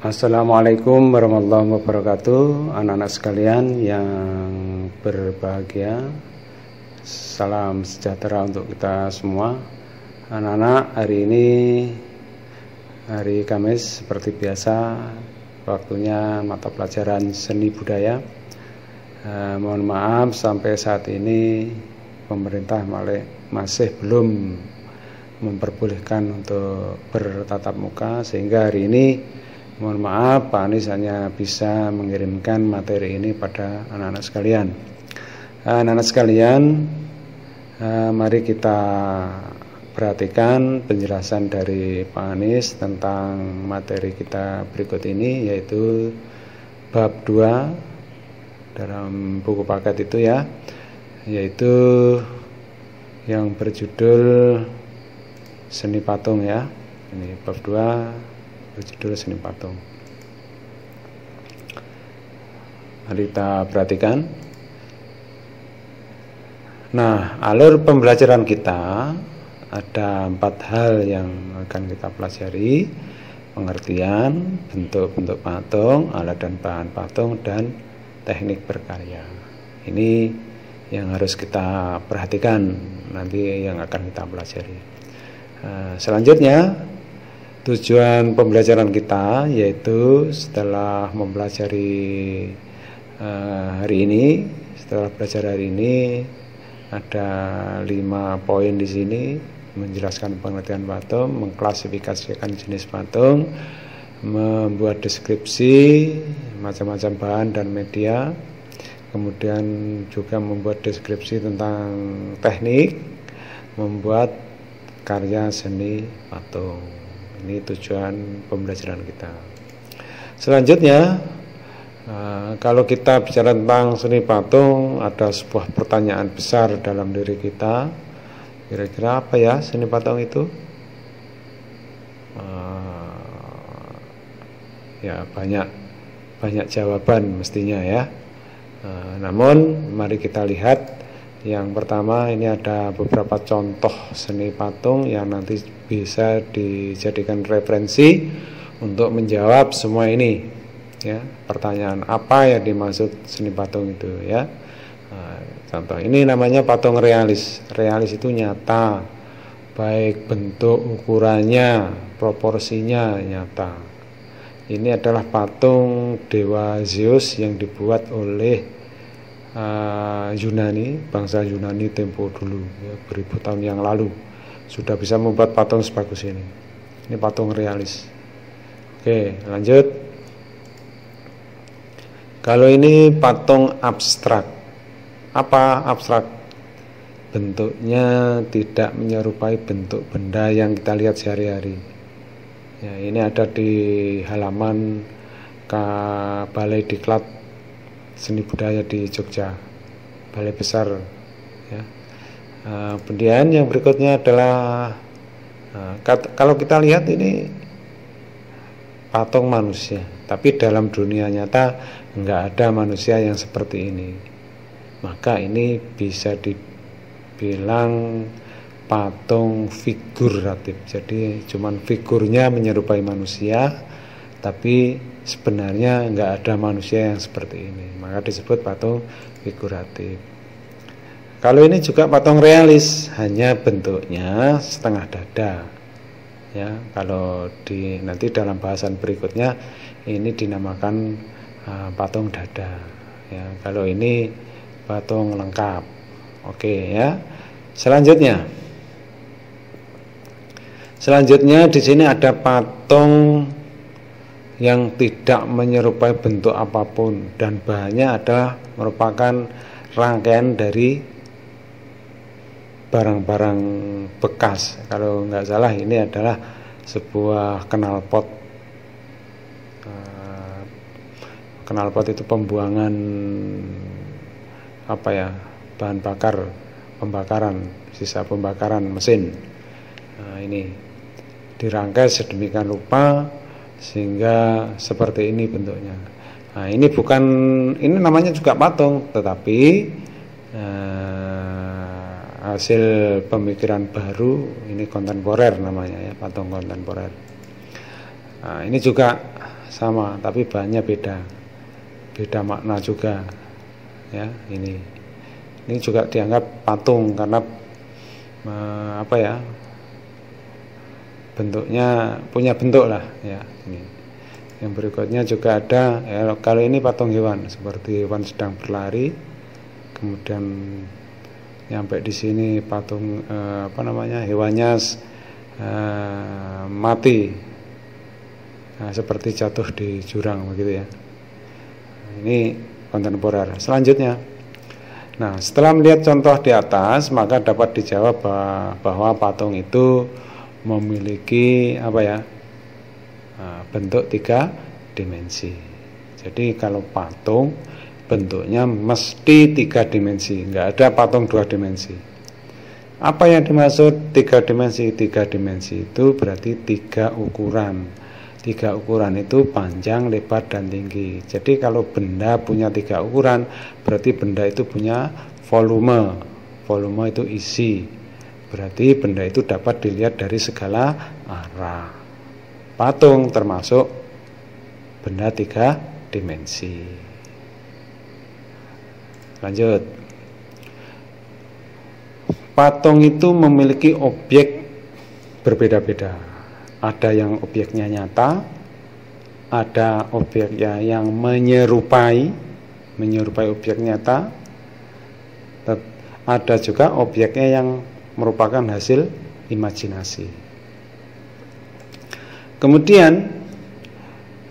Assalamualaikum warahmatullahi wabarakatuh, anak-anak sekalian yang berbahagia. Salam sejahtera untuk kita semua. Anak-anak, hari ini hari Kamis seperti biasa, waktunya mata pelajaran seni budaya. Mohon maaf sampai saat ini pemerintah masih belum memperbolehkan untuk bertatap muka, sehingga hari ini mohon maaf Pak Anies hanya bisa mengirimkan materi ini pada anak-anak sekalian. Anak-anak sekalian, mari kita perhatikan penjelasan dari Pak Anies tentang materi kita berikut ini, yaitu bab 2 dalam buku paket itu ya, yaitu yang berjudul seni patung ya. Ini bab 2 berjudul seni patung. Mari kita perhatikan. Nah, alur pembelajaran kita ada 4 hal yang akan kita pelajari: pengertian, bentuk-bentuk patung, alat dan bahan patung, dan teknik berkarya. Ini yang harus kita perhatikan nanti yang akan kita pelajari. Selanjutnya, tujuan pembelajaran kita yaitu setelah mempelajari setelah belajar hari ini ada 5 poin di sini: menjelaskan pengertian patung, mengklasifikasikan jenis patung, membuat deskripsi macam-macam bahan dan media, kemudian juga membuat deskripsi tentang teknik membuat karya seni patung. Ini tujuan pembelajaran kita. Selanjutnya, kalau kita bicara tentang seni patung, ada sebuah pertanyaan besar dalam diri kita. Kira-kira apa ya seni patung itu? Ya banyak jawaban mestinya ya. Namun mari kita lihat. Yang pertama, ini ada beberapa contoh seni patung yang nanti bisa dijadikan referensi untuk menjawab semua ini ya. Pertanyaan apa yang dimaksud seni patung itu ya. Contoh ini namanya patung realis. Realis itu nyata, baik bentuk ukurannya, proporsinya nyata. Ini adalah patung dewa Zeus yang dibuat oleh Yunani, bangsa Yunani tempo dulu ya, beribu tahun yang lalu sudah bisa membuat patung sebagus ini. Ini patung realis. Oke, lanjut. Kalau ini patung abstrak. Apa abstrak? Bentuknya tidak menyerupai bentuk benda yang kita lihat sehari-hari. Ya, ini ada di halaman Balai Diklat Seni Budaya di Jogja, Balai Besar ya. Kemudian yang berikutnya adalah kalau kita lihat ini patung manusia, tapi dalam dunia nyata enggak ada manusia yang seperti ini. Maka ini bisa dibilang patung figuratif. Jadi cuman figurnya menyerupai manusia, tapi sebenarnya enggak ada manusia yang seperti ini, maka disebut patung figuratif. Kalau ini juga patung realis, hanya bentuknya setengah dada ya. Kalau nanti dalam bahasan berikutnya ini dinamakan patung dada ya. Kalau ini patung lengkap. Oke ya. Selanjutnya di sini ada patung yang tidak menyerupai bentuk apapun dan bahannya adalah merupakan rangkaian dari barang-barang bekas. Kalau nggak salah ini adalah sebuah knalpot. Knalpot itu pembuangan bahan bakar, sisa pembakaran mesin. Nah, ini dirangkai sedemikian rupa sehingga seperti ini bentuknya. Nah, ini namanya juga patung, tetapi hasil pemikiran baru, ini kontemporer namanya ya, patung kontemporer. Nah, ini juga sama, tapi bahannya beda makna juga. Ya, ini juga dianggap patung karena bentuknya punya bentuk lah ya. Ini yang berikutnya juga ada ya, kalau ini patung hewan seperti hewan sedang berlari, kemudian nyampe di sini patung hewannya mati, seperti jatuh di jurang begitu ya. Ini kontemporer. Selanjutnya, nah setelah melihat contoh di atas, maka dapat dijawab bahwa patung itu memiliki bentuk 3 dimensi. Jadi kalau patung bentuknya mesti 3 dimensi, nggak ada patung 2 dimensi. Apa yang dimaksud 3 dimensi? 3 dimensi itu berarti 3 ukuran. 3 ukuran itu panjang, lebar, dan tinggi. Jadi kalau benda punya 3 ukuran, berarti benda itu punya volume. Volume itu isi. Berarti benda itu dapat dilihat dari segala arah. Patung termasuk benda 3 dimensi. Lanjut. Patung itu memiliki objek berbeda-beda. Ada yang objeknya nyata, ada objeknya yang menyerupai objek nyata, ada juga objeknya yang merupakan hasil imajinasi. Kemudian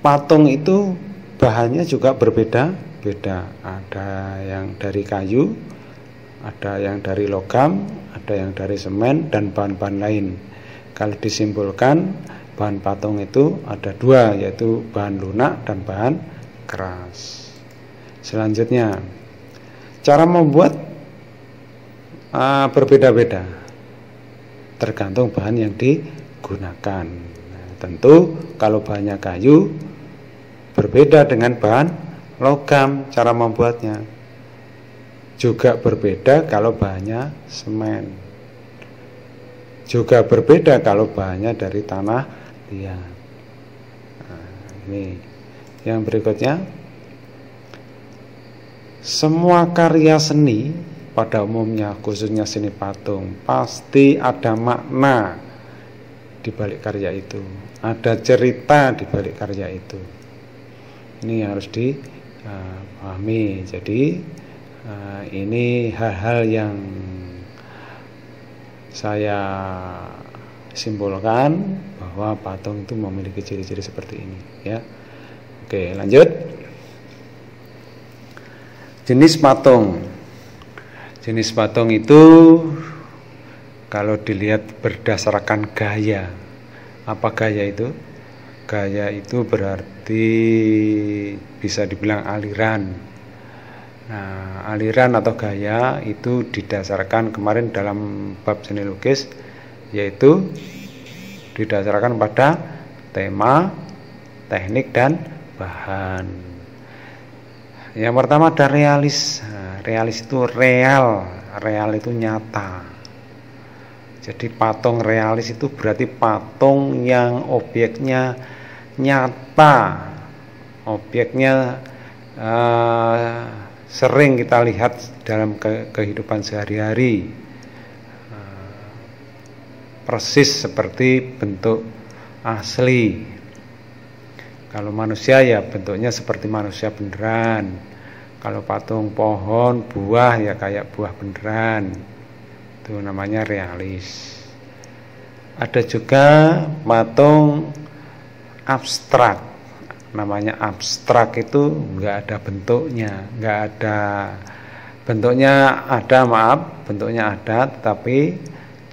patung itu bahannya juga berbeda-beda. Ada yang dari kayu, ada yang dari logam, ada yang dari semen, dan bahan-bahan lain. Kalau disimpulkan, bahan patung itu ada 2, yaitu bahan lunak dan bahan keras. Selanjutnya, cara membuat berbeda-beda, tergantung bahan yang digunakan. Nah, tentu kalau bahannya kayu, berbeda dengan bahan logam cara membuatnya. Juga berbeda kalau bahannya semen. Juga berbeda kalau bahannya dari tanah liat. Nah, ini yang berikutnya, semua karya seni pada umumnya, khususnya seni patung, pasti ada makna di balik karya itu, ada cerita di balik karya itu. Ini harus dipahami. Jadi ini hal-hal yang saya simpulkan bahwa patung itu memiliki ciri-ciri seperti ini ya. Oke, lanjut. Jenis patung. Jenis patung itu kalau dilihat berdasarkan gaya. Apa gaya itu? Gaya itu berarti bisa dibilang aliran. Nah, aliran atau gaya itu didasarkan kemarin dalam bab seni lukis, yaitu didasarkan pada tema, teknik, dan bahan. Yang pertama ada realis. Nah, realis itu real itu nyata. Jadi patung realis itu berarti patung yang objeknya nyata, objeknya sering kita lihat dalam kehidupan sehari-hari, persis seperti bentuk asli. Kalau manusia ya bentuknya seperti manusia beneran. Kalau patung pohon, buah ya kayak buah beneran. Itu namanya realis. Ada juga patung abstrak. Namanya abstrak itu enggak ada bentuknya, bentuknya ada, tetapi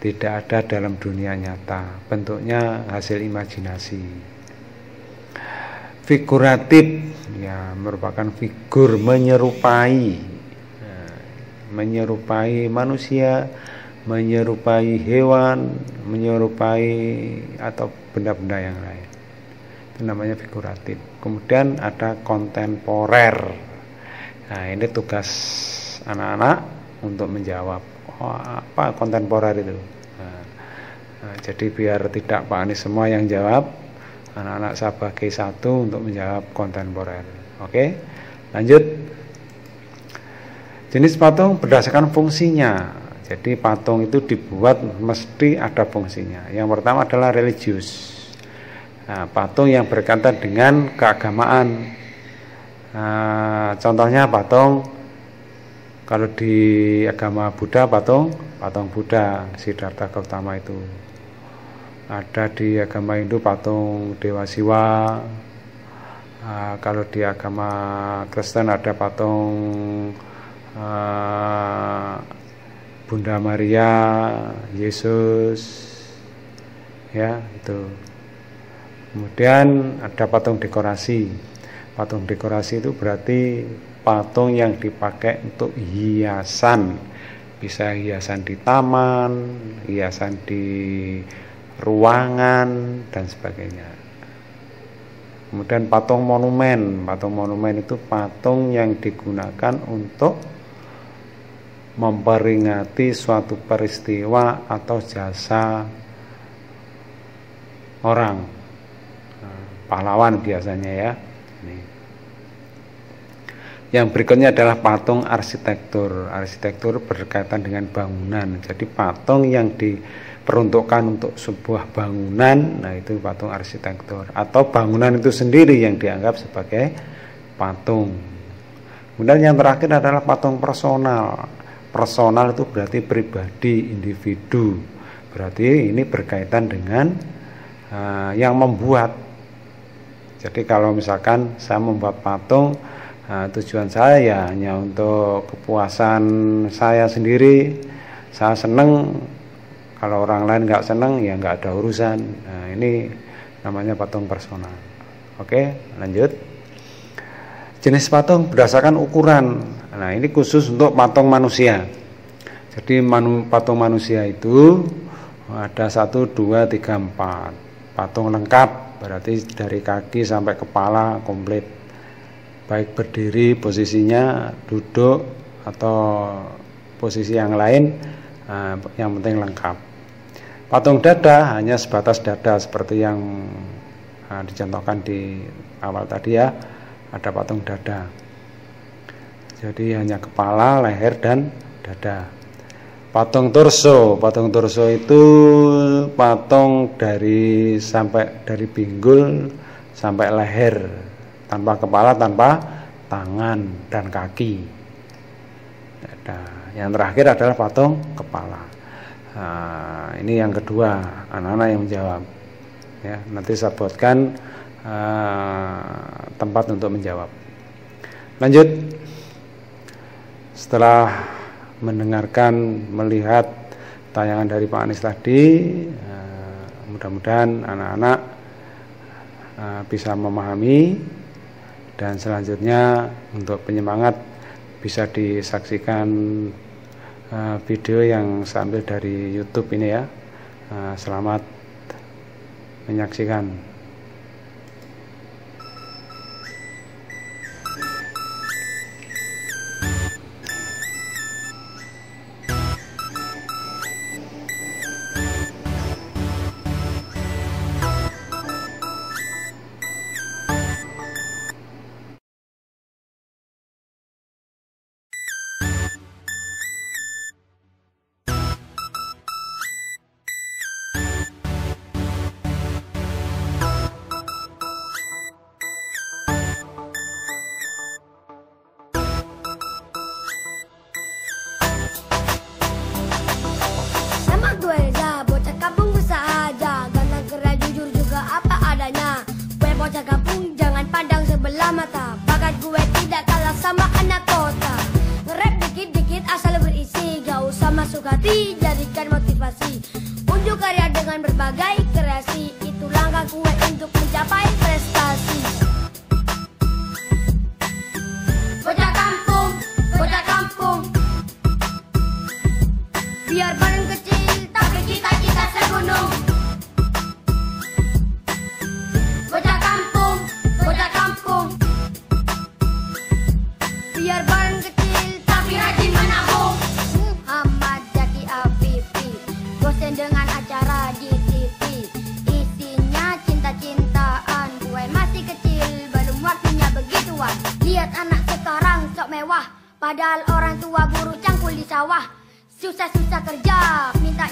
tidak ada dalam dunia nyata. Bentuknya hasil imajinasi. Figuratif ya merupakan figur menyerupai manusia, menyerupai hewan, menyerupai atau benda-benda yang lain. Itu namanya figuratif. Kemudian ada kontemporer. Nah, ini tugas anak-anak untuk menjawab apa kontemporer itu. Nah, jadi biar tidak Pak Anies semua yang jawab, anak-anak saya bagi satu untuk menjawab kontemporer. Oke, lanjut. Jenis patung berdasarkan fungsinya. Jadi patung itu dibuat mesti ada fungsinya. Yang pertama adalah religius. Nah, patung yang berkaitan dengan keagamaan. Contohnya patung, kalau di agama Buddha patung Buddha Siddhartha Gautama itu. Ada di agama Hindu patung Dewa Siwa. Kalau di agama Kristen ada patung Bunda Maria, Yesus, ya itu. Kemudian ada patung dekorasi. Patung dekorasi itu berarti patung yang dipakai untuk hiasan, bisa hiasan di taman, hiasan di ruangan dan sebagainya. Kemudian patung monumen. Patung monumen itu patung yang digunakan untuk memperingati suatu peristiwa atau jasa orang, pahlawan biasanya ya. Yang berikutnya adalah patung arsitektur. Arsitektur berkaitan dengan bangunan. Jadi patung yang diperuntukkan untuk sebuah bangunan, nah itu patung arsitektur. Atau bangunan itu sendiri yang dianggap sebagai patung. Kemudian yang terakhir adalah patung personal. Personal itu berarti pribadi, individu. Berarti ini berkaitan dengan yang membuat. Jadi kalau misalkan saya membuat patung, tujuan saya ya hanya untuk kepuasan saya sendiri. Saya seneng, kalau orang lain nggak seneng ya nggak ada urusan. Nah, ini namanya patung personal. Oke, lanjut. Jenis patung berdasarkan ukuran. Nah, ini khusus untuk patung manusia. Jadi patung manusia itu ada 1, 2, 3, 4. Patung lengkap berarti dari kaki sampai kepala komplit. Baik berdiri posisinya, duduk atau posisi yang lain, yang penting lengkap. Patung dada hanya sebatas dada seperti yang dicontohkan di awal tadi ya, ada patung dada. Jadi hanya kepala, leher dan dada. Patung torso itu patung dari pinggul sampai leher, tanpa kepala, tanpa tangan dan kaki. Nah, yang terakhir adalah patung kepala. Nah, ini yang kedua, anak-anak yang menjawab. Ya, nanti saya buatkan tempat untuk menjawab. Lanjut. Setelah melihat tayangan dari Pak Anies tadi, mudah-mudahan anak-anak bisa memahami. Dan selanjutnya untuk penyemangat bisa disaksikan video yang saya ambil dari YouTube ini ya. Selamat menyaksikan. Jadikan motivasi unjuk karya dengan berbagai kreasi. Itu langkah gue untuk mencapai prestasi. Bocah kampung, biar bareng kecil tapi cita-cita segunung. Bocah kampung, biar bareng kecil tapi rajin menabung. Dengan acara di TV, isinya cinta-cintaan. mewah. Padahal orang tua buruh cangkul di sawah. Susah-susah kerja, minta